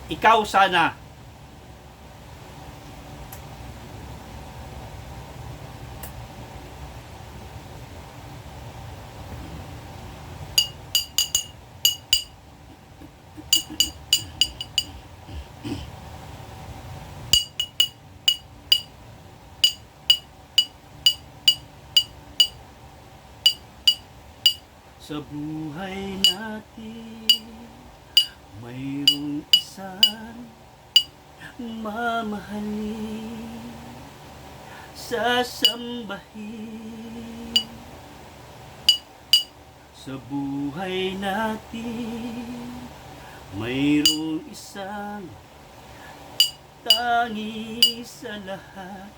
Ikaw sana. Sa buhay natin, mayroong isang mamahalin, sasambahin. Sa buhay natin, mayroong isang tangi sa lahat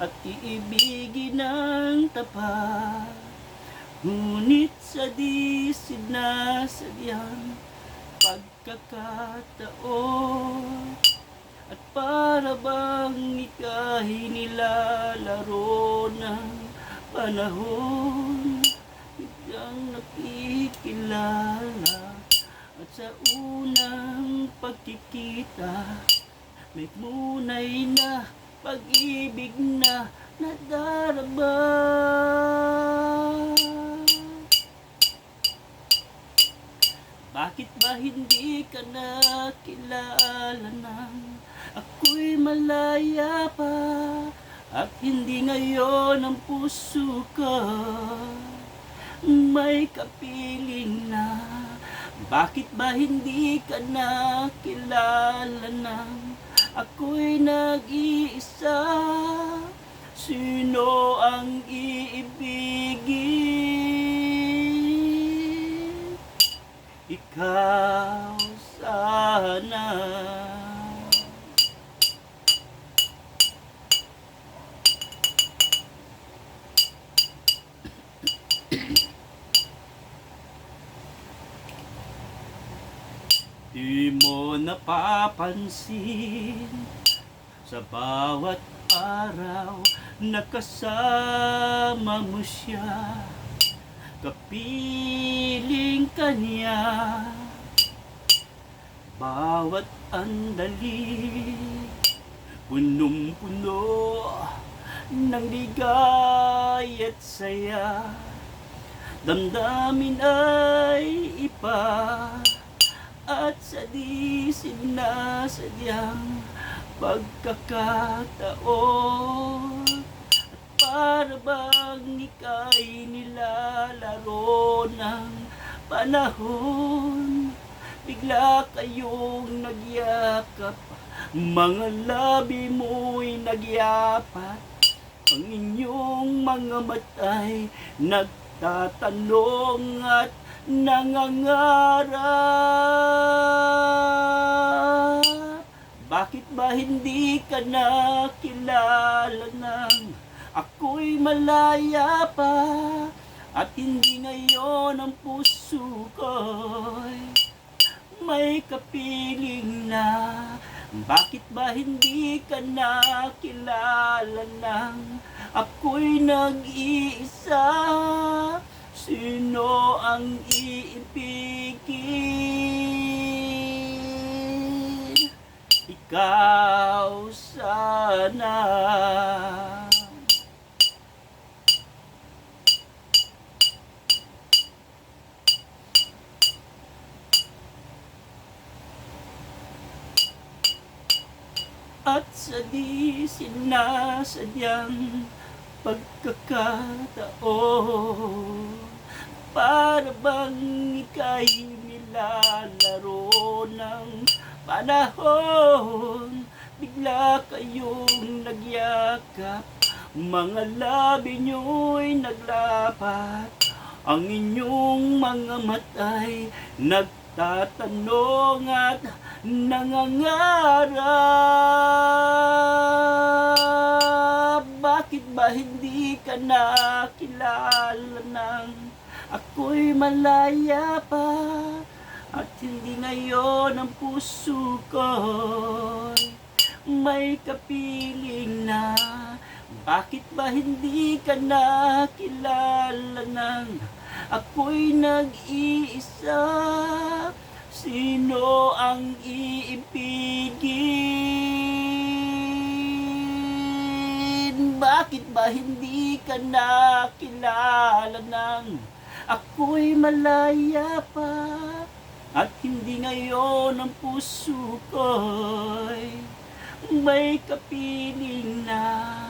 at iibigin ng tapat. Ngunit sa di sinasadyang pagkakataon at para bang ika'y nilalaro ng panahon, biglang nakikilala at sa unang pagkikita may munay na pag-ibig na nadarama. Bakit ba hindi ka nakilala nang ako'y malaya pa at hindi ngayon ang puso ko may kapiling na? Bakit ba hindi ka nakilala nang ako'y nag-iisa? Sino ang iibigin? Ikaw sana. Di mo napapansin sa bawat araw nakasama mo siya, kapiling kanya. Bawat andali punong-puno ng ligay at saya, damdamin ay iba at sa di sinasadyang pagkakataon at para bang ika'y nilalaro ng panahon, bigla kayong nagyakap, mga labi mo'y nagyapat, ang inyong mga mata'y nagtatanong at nangangarap. Bakit ba hindi ka nakilala nang ako'y malaya pa at hindi ngayon ang puso ko'y may kapiling na? Bakit ba hindi ka nakilala nang ako'y nag-iisa? Sino ang iibigin? Ikaw sana. At sa di sinasadyang pagkakataon, para bang ika'y nilalaro ng panahon, bigla kayong nagyakap, mga labi nyo'y naglapat, ang inyong mga mata'y nagtatanong at nangangarap. Bakit ba hindi ka nakilala nang ako'y malaya pa at hindi ngayon ang puso ko'y may kapiling na? Bakit ba hindi ka nakilala nang ako'y nag-iisa? Sino ang iibigin? Bakit ba hindi ka nakilala nang ako'y malaya pa? At hindi ngayon ang puso ko'y may kapiling na.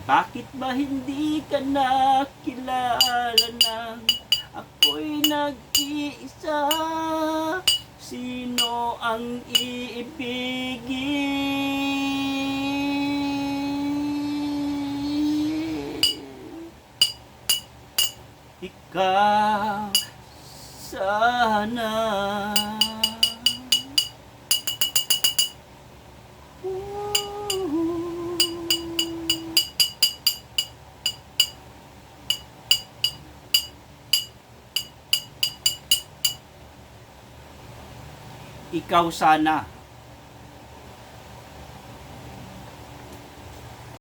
Bakit ba hindi ka nakilala nang ako'y nag-iisa? Sino ang iibigin? Ikaw sana. Ikaw sana.